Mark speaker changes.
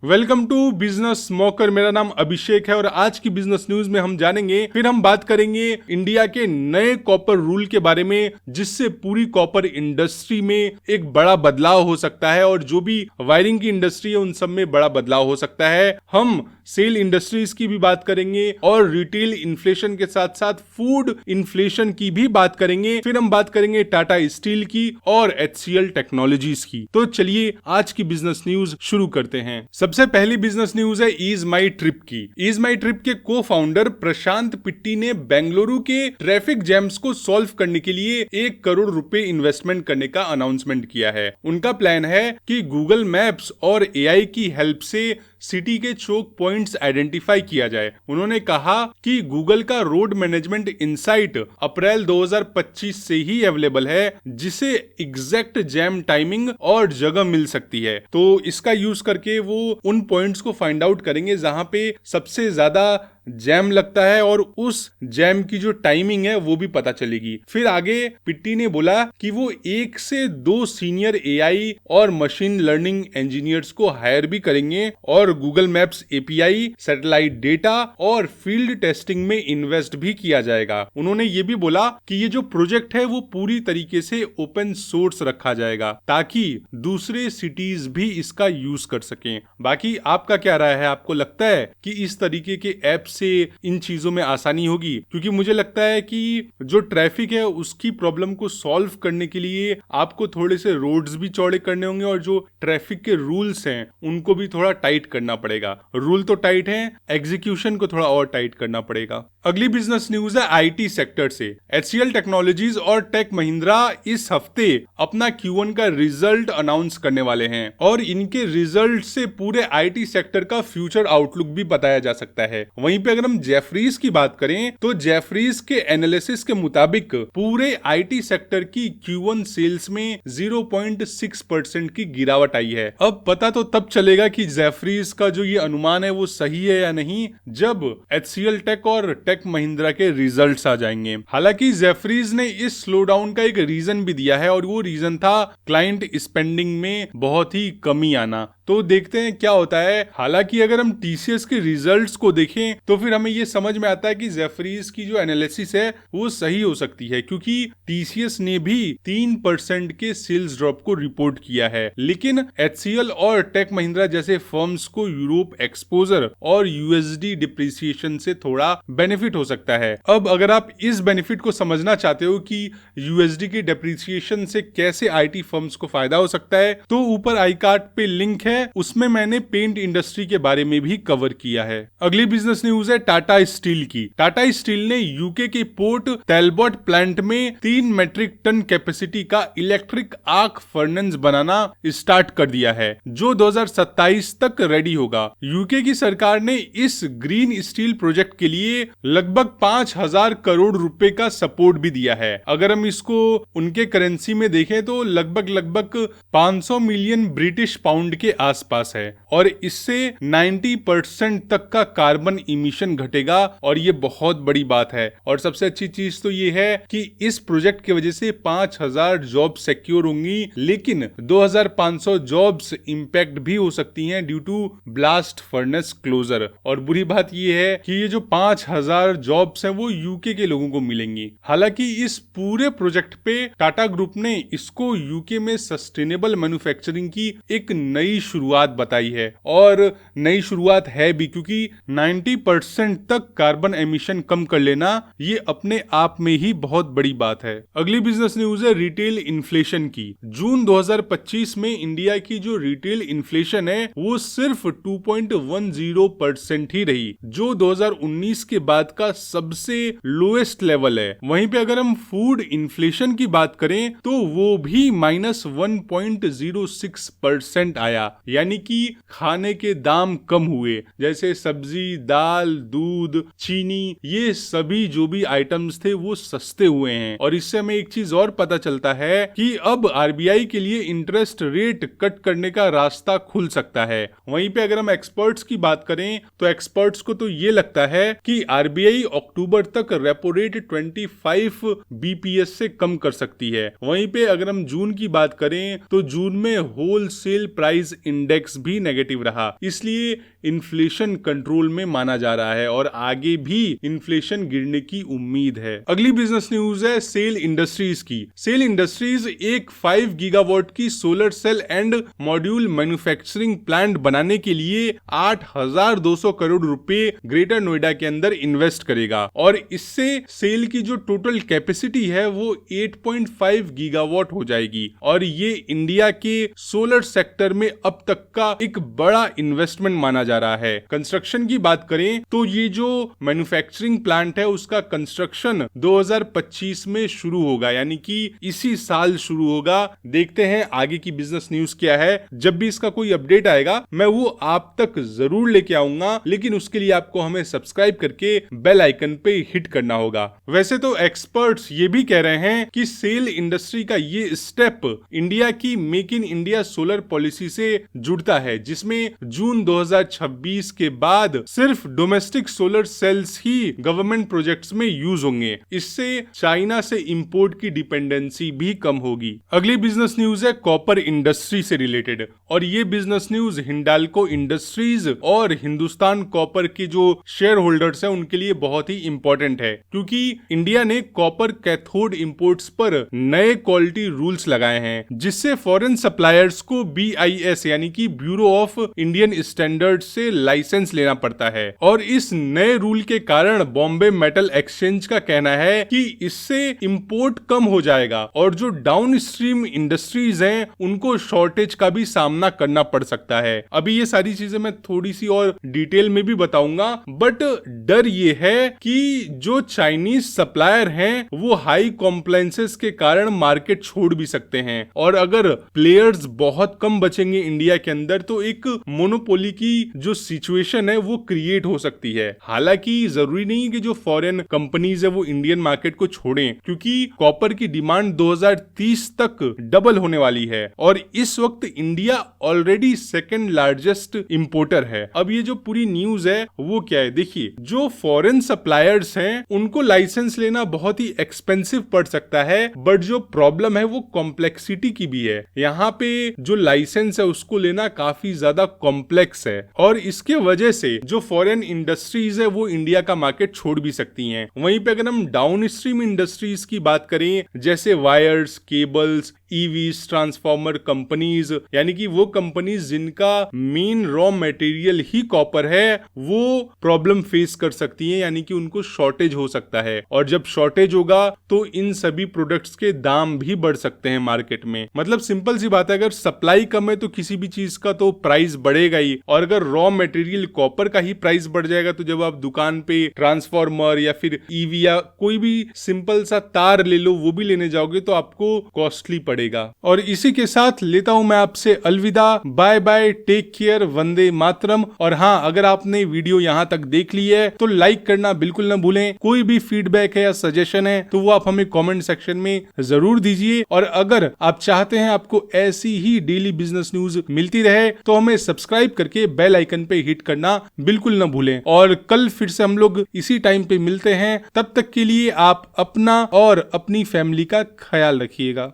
Speaker 1: Welcome to business smoker. मेरा नाम अभिषेक है और आज की बिजनेस न्यूज में हम जानेंगे, फिर हम बात करेंगे इंडिया के नए कॉपर रूल के बारे में, जिससे पूरी कॉपर इंडस्ट्री में एक बड़ा बदलाव हो सकता है और जो भी वायरिंग की इंडस्ट्री है उन सब में बड़ा बदलाव हो सकता है। हम सेल इंडस्ट्रीज की भी बात करेंगे और रिटेल इन्फ्लेशन के साथ साथ फूड इन्फ्लेशन की भी बात करेंगे। फिर हम बात करेंगे टाटा स्टील की और HCL टेक्नोलॉजीज की। तो चलिए आज की बिजनेस न्यूज शुरू करते हैं। सबसे पहली बिजनेस न्यूज है ईज माई ट्रिप की। ईज माई ट्रिप के को फाउंडर प्रशांत पिट्टी ने बेंगलुरु के ट्रैफिक जैम्स को सॉल्व करने के लिए 1 करोड़ रुपए इन्वेस्टमेंट करने का अनाउंसमेंट किया है। उनका प्लान है कि गूगल मैप्स और AI की हेल्प से सिटी के चोक पॉइंट्स आइडेंटिफाई किया जाए। उन्होंने कहा कि गूगल का रोड मैनेजमेंट इनसाइट अप्रैल 2025 से ही अवेलेबल है, जिसे एग्जैक्ट जैम टाइमिंग और जगह मिल सकती है। तो इसका यूज करके वो उन पॉइंट्स को फाइंड आउट करेंगे जहां पे सबसे ज्यादा जैम लगता है और उस जैम की जो टाइमिंग है वो भी पता चलेगी। फिर आगे पिट्टी ने बोला कि वो 1 से 2 सीनियर AI और मशीन लर्निंग इंजीनियर्स को हायर भी करेंगे और Google maps API, satellite data और फील्ड टेस्टिंग में इन्वेस्ट भी किया जाएगा। उन्होंने ये भी बोला कि ये जो प्रोजेक्ट है वो पूरी तरीके से ओपन सोर्स रखा जाएगा ताकि दूसरे सिटीज भी इसका यूज कर सकें। बाकी आपका क्या राय है? आपको लगता है कि इस तरीके के ऐप्स से इन चीजों में आसानी होगी? क्योंकि मुझे लगता है कि जो ट्रैफिक है उसकी प्रॉब्लम को सॉल्व करने के लिए आपको थोड़े से रोड्स भी चौड़े करने होंगे और जो ट्रैफिक के रूल्स हैं उनको भी थोड़ा टाइट करना पड़ेगा। रूल तो टाइट है, एग्जीक्यूशन को थोड़ा और टाइट करना पड़ेगा। अगली बिजनेस न्यूज है IT सेक्टर से। HCL टेक्नोलॉजीज और टेक महिंद्रा इस हफ्ते अपना Q1 का रिजल्ट अनाउंस करने वाले हैं और इनके रिजल्ट से पूरे IT सेक्टर का फ्यूचर आउटलुक भी बताया जा सकता है। वहीं पे अगर हम जेफरीज की बात करें तो जेफरीज के एनालिसिस के मुताबिक पूरे IT सेक्टर की Q1 सेल्स में 0.6% की गिरावट आई है। अब पता तो तब चलेगा कि जेफरीज का जो ये अनुमान है वो सही है या नहीं, जब HCL टेक और टेक महिंद्रा के रिजल्ट्स आ जाएंगे। हालांकि जेफरीज ने इस स्लो डाउन का एक रीजन भी दिया है और वो रीजन था क्लाइंट स्पेंडिंग में बहुत ही कमी आना। तो देखते हैं क्या होता है। हालांकि अगर हम TCS के रिजल्ट्स को देखें तो फिर हमें ये समझ में आता है कि जेफरीज की जो एनालिसिस है वो सही हो सकती है, क्योंकि TCS ने भी 3% के सेल्स ड्रॉप को रिपोर्ट किया है। लेकिन HCL और टेक महिंद्रा जैसे फर्म्स को यूरोप एक्सपोजर और USD डिप्रिसिएशन से थोड़ा बेनिफिट हो सकता है। अब अगर आप इस बेनिफिट को समझना चाहते हो कि USD के डिप्रिसिएशन से कैसे IT फर्म्स को फायदा हो सकता है, तो ऊपर आई कार्ड पे लिंक है, उसमें मैंने पेंट इंडस्ट्री के बारे में भी कवर किया है। अगली बिजनेस न्यूज है टाटा स्टील की। टाटा स्टील ने यूके के पोर्ट टैलबॉट प्लांट में 3 मेट्रिक टन कैपेसिटी का इलेक्ट्रिक आर्क फर्नेस बनाना स्टार्ट कर दिया है, जो 2027 तक रेडी होगा। यूके की सरकार ने इस ग्रीन स्टील प्रोजेक्ट के लिए लगभग 5,000 करोड़ रुपए का सपोर्ट भी दिया है। अगर हम इसको उनके करेंसी में देखें तो लगभग 500 मिलियन ब्रिटिश पाउंड के आसपास है और इससे 90% तक का कार्बन इमिशन घटेगा और ये बहुत बड़ी बात है। और सबसे अच्छी चीज तो ये है कि इस प्रोजेक्ट की वजह से 5,000 जॉब सिक्योर होंगी, लेकिन 2,500 जॉब्स इंपैक्ट भी हो सकती हैं due to blast furnace closure. और बुरी बात ये है कि ये जो 5,000 जॉब्स हैं वो यूके के लोगों को मिलेंगी। हालांकि इस पूरे प्रोजेक्ट पे टाटा ग्रुप ने इसको यूके में सस्टेनेबल मैन्युफैक्चरिंग की एक नई शुरुआत बताई है और नई शुरुआत है भी, क्योंकि 90% तक कार्बन एमिशन कम कर लेना ये अपने आप में ही बहुत बड़ी बात है। अगली बिजनेस न्यूज है रिटेल इन्फ्लेशन की। जून 2025 में इंडिया की जो रिटेल इन्फ्लेशन है वो सिर्फ 2.10% ही रही, जो 2019 के बाद का सबसे लोएस्ट लेवल है। वहीं पे अगर हम फूड इन्फ्लेशन की बात करें तो वो भी -1.06% आया, यानी कि खाने के दाम कम हुए, जैसे सब्जी, दाल, दूध, चीनी, ये सभी जो भी आइटम्स थे वो सस्ते हुए हैं। और इससे हमें एक चीज और पता चलता है कि अब RBI के लिए इंटरेस्ट रेट कट करने का रास्ता खुल सकता है। वहीं पे अगर हम एक्सपर्ट्स की बात करें तो एक्सपर्ट्स को तो ये लगता है कि RBI अक्टूबर तक रेपो रेट 25 BPS से कम कर सकती है। वहीं पे अगर हम जून की बात करें तो जून में होलसेल प्राइस इंडेक्स भी नेगेटिव रहा, इसलिए इन्फ्लेशन कंट्रोल में माना जा रहा है और आगे भी इन्फ्लेशन गिरने की उम्मीद है। अगली बिजनेस न्यूज है सेल इंडस्ट्रीज की। सेल इंडस्ट्रीज एक 5 गीगावाट की solar cell and module manufacturing plant बनाने के लिए 8,200 करोड़ रुपए ग्रेटर नोएडा के अंदर इन्वेस्ट करेगा और इससे सेल की जो टोटल कैपेसिटी है वो 8.5 गीगावाट हो जाएगी और ये इंडिया के सोलर सेक्टर में अब तक का एक बड़ा इन्वेस्टमेंट माना जा रहा है। कंस्ट्रक्शन की बात करें तो ये जो मैन्युफैक्चरिंग प्लांट है उसका कंस्ट्रक्शन 2025 में शुरू होगा, यानी कि इसी साल शुरू होगा। देखते हैं आगे की बिजनेस न्यूज क्या है। जब भी इसका कोई अपडेट आएगा मैं वो आप तक जरूर लेके आऊंगा, लेकिन उसके लिए आपको हमें सब्सक्राइब करके बेल आइकन पे हिट करना होगा। वैसे तो एक्सपर्ट्स ये भी कह रहे हैं कि सेल इंडस्ट्री का ये स्टेप इंडिया की make in India solar policy से जुड़ता है, जिसमें जून 2026 के बाद सिर्फ डोमेस्टिक सोलर सेल्स ही गवर्नमेंट प्रोजेक्ट्स में यूज होंगे। इससे चाइना से इंपोर्ट की डिपेंडेंसी भी कम होगी। अगली बिजनेस न्यूज है कॉपर इंडस्ट्री से रिलेटेड और ये बिजनेस न्यूज हिंडाल्को इंडस्ट्रीज और हिंदुस्तान कॉपर के जो शेयर होल्डर्स हैं उनके लिए बहुत ही इंपॉर्टेंट है, क्योंकि इंडिया ने कॉपर कैथोड इंपोर्ट्स पर नए क्वालिटी रूल्स लगाए हैं, जिससे फॉरेन सप्लायर्स को BIS यानी कि ब्यूरो ऑफ इंडियन स्टैंडर्ड से लाइसेंस लेना पड़ता है। और इस नए रूल के कारण बॉम्बे मेटल एक्सचेंज का कहना है कि इससे इंपोर्ट कम हो जाएगा और जो डाउन स्ट्रीम इंडस्ट्रीज हैं उनको शॉर्टेज का भी सामना करना पड़ सकता है। अभी ये सारी चीजें मैं थोड़ी सी और डिटेल में भी बताऊंगा, बट डर ये है कि जो चाइनीज सप्लायर हैं वो हाई कॉम्प्लायंसेस के कारण मार्केट छोड़ भी सकते हैं और अगर प्लेयर्स बहुत कम बचेंगे इंडिया के अंदर तो एक मोनोपोली की जो सिचुएशन है वो क्रिएट हो सकती है। हालांकि जरूरी नहीं कि जो फॉरेन कंपनीज है वो इंडियन मार्केट को छोड़ें, क्योंकि कॉपर की डिमांड 2030 तक डबल होने वाली है और इस वक्त India already second largest importer है। अब ये जो पूरी न्यूज है वो क्या है, देखिए जो फॉरेन सप्लायर्स हैं उनको लाइसेंस लेना बहुत ही एक्सपेंसिव पड़ सकता है, बट जो प्रॉब्लम है वो कॉम्प्लेक्सिटी की भी है। यहाँ पे जो लाइसेंस है उसको लेना काफी ज्यादा कॉम्प्लेक्स है और इसके वजह से जो फॉरेन इंडस्ट्रीज है वो इंडिया का मार्केट छोड़ भी सकती हैं। वहीं पे अगर हम डाउन स्ट्रीम इंडस्ट्रीज की बात करें जैसे wires, cables, EVs, transformer companies, यानी कि वो कंपनीज जिनका मेन रॉ मटेरियल ही कॉपर है, वो प्रॉब्लम फेस कर सकती हैं, यानी कि उनको शॉर्टेज हो सकता है और जब शॉर्टेज होगा तो इन सभी प्रोडक्ट्स के दाम भी बढ़ सकते हैं मार्केट में। मतलब सिंपल सी बात है, अगर सप्लाई कम है तो किसी भी चीज का तो प्राइस बढ़ेगा ही और अगर रॉ मटेरियल कॉपर का ही प्राइस बढ़ जाएगा तो जब आप दुकान पे ट्रांसफार्मर या फिर ईवी या कोई भी सिंपल सा तार ले लो वो भी लेने जाओगे तो आपको कॉस्टली पड़ेगा। और इसी के साथ लेता हूं मैं आपसे अलविदा। Bye bye, take care, Vande Mataram. और हाँ, अगर आपने वीडियो यहां तक देख ली है तो लाइक करना बिल्कुल न भूलें। कोई भी फीडबैक है या सजेशन है तो वो आप हमें कमेंट सेक्शन में जरूर दीजिए और अगर आप चाहते हैं आपको ऐसी ही डेली बिजनेस न्यूज मिलती रहे तो हमें सब्सक्राइब करके बेल आइकन पे हिट करना बिल्कुल न भूलें। और कल फिर से हम लोग इसी टाइम पे मिलते हैं, तब तक के लिए आप अपना और अपनी फैमिली का ख्याल रखिएगा।